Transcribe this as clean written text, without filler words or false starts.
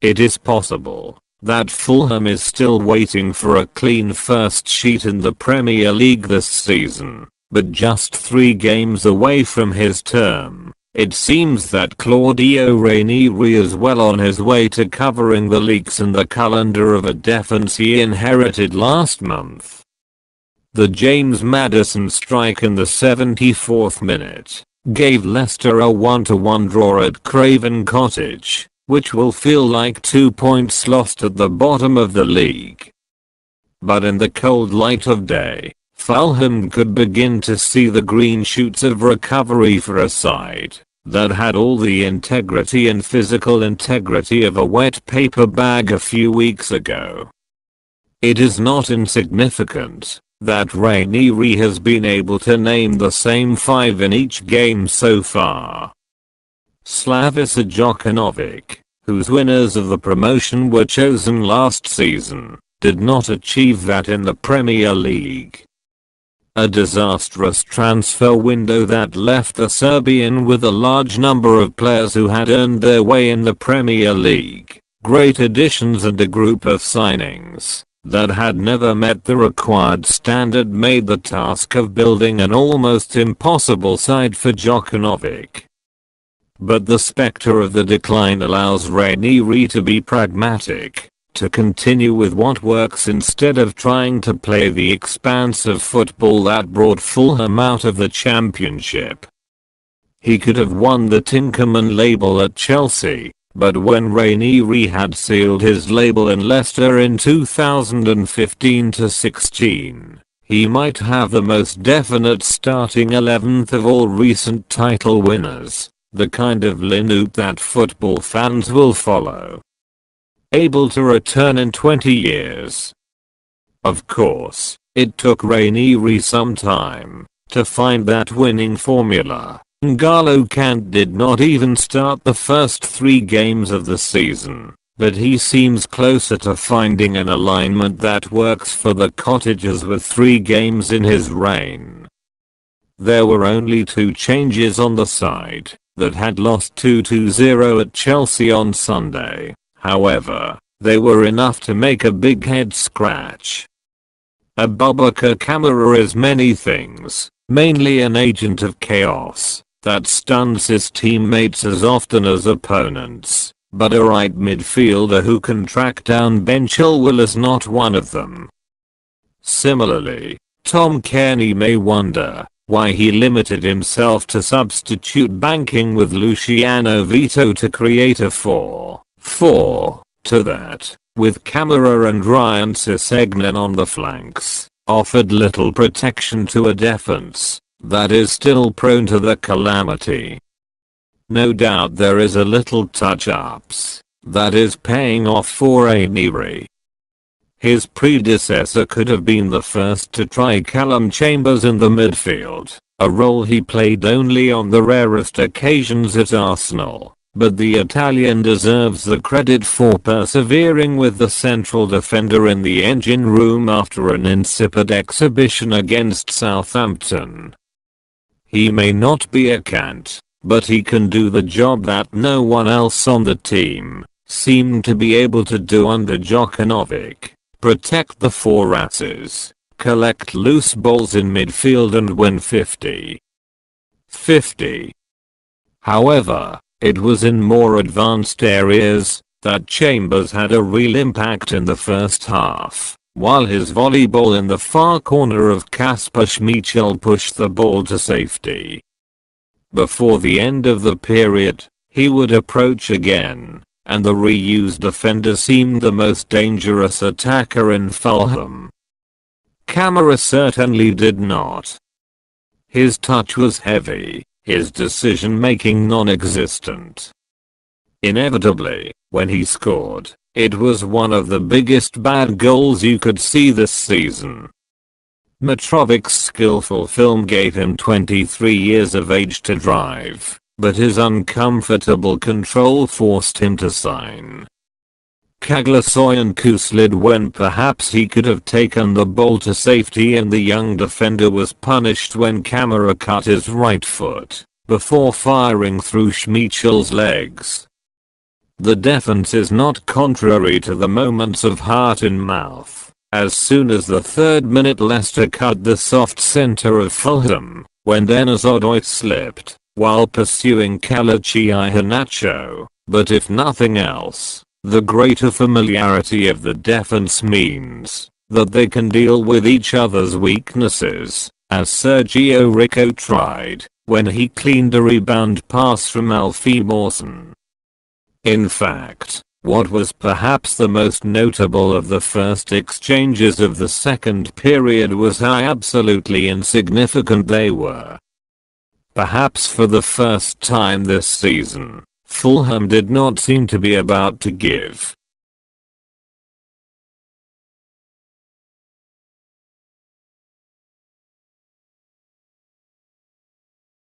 It is possible that Fulham is still waiting for a clean first sheet in the Premier League this season, but just 3 games away from his term, it seems that Claudio Ranieri is well on his way to covering the leaks in the calendar of a defence he inherited last month. The James Maddison strike in the 74th minute gave Leicester a 1-1 draw at Craven Cottage, which will feel like 2 points lost at the bottom of the league. But in the cold light of day, Fulham could begin to see the green shoots of recovery for a side that had all the integrity and physical integrity of a wet paper bag a few weeks ago. It is not insignificant that Ranieri has been able to name the same 5 in each game so far. Slavisa Djokanovic, whose winners of the promotion were chosen last season, did not achieve that in the Premier League. A disastrous transfer window that left the Serbian with a large number of players who had earned their way in the Premier League, great additions and a group of signings that had never met the required standard made the task of building an almost impossible side for Djokanovic. But the spectre of the decline allows Ranieri to be pragmatic, to continue with what works instead of trying to play the expansive football that brought Fulham out of the Championship. He could have won the Tinkerman label at Chelsea, but when Ranieri had sealed his label in Leicester in 2015-16, he might have the most definite starting 11th of all recent title winners, the kind of lineup that football fans will follow. Able to return in 20 years. Of course, it took Ranieri some time to find that winning formula. N'Golo Kante did not even start the first 3 games of the season, but he seems closer to finding an alignment that works for the Cottagers with 3 games in his reign. There were only 2 changes on the side that had lost 2-0 at Chelsea on Sunday. However, they were enough to make a big head scratch. Abubakar Kamara is many things, mainly an agent of chaos that stuns his teammates as often as opponents, but a right midfielder who can track down Ben Chilwell is not one of them. Similarly, Tom Cairney may wonder why he limited himself to substitute banking with Luciano Vito to create a 4-4, to that, with Kamara and Ryan Sessegnon on the flanks, offered little protection to a defense that is still prone to the calamity. No doubt there is a little touch-ups that is paying off for Ranieri. His predecessor could have been the first to try Callum Chambers in the midfield, a role he played only on the rarest occasions at Arsenal, but the Italian deserves the credit for persevering with the central defender in the engine room after an insipid exhibition against Southampton. He may not be a Kante, but he can do the job that no one else on the team seemed to be able to do under Djokanovic. Protect the 4 asses, collect loose balls in midfield and win 50-50. However, it was in more advanced areas that Chambers had a real impact in the first half, while his volleyball in the far corner of Kasper Schmeichel pushed the ball to safety. Before the end of the period, he would approach again, and the reused defender seemed the most dangerous attacker in Fulham. Kamara certainly did not. His touch was heavy, his decision-making non-existent. Inevitably, when he scored, it was one of the biggest bad goals you could see this season. Mitrovic's skillful film gave him 23 years of age to drive, but his uncomfortable control forced him to sign. Kaglasoyanku slid when perhaps he could have taken the ball to safety, and the young defender was punished when Kamara cut his right foot before firing through Schmeichel's legs. The defense is not contrary to the moments of heart in mouth. As soon as the 3rd minute, Leicester cut the soft centre of Fulham, when Dennis Odoi slipped, while pursuing Kelechi Iheanacho, but if nothing else, the greater familiarity of the defense means that they can deal with each other's weaknesses, as Sergio Rico tried when he cleaned a rebound pass from Alfie Mawson. In fact, what was perhaps the most notable of the first exchanges of the second period was how absolutely insignificant they were. Perhaps for the first time this season, Fulham did not seem to be about to give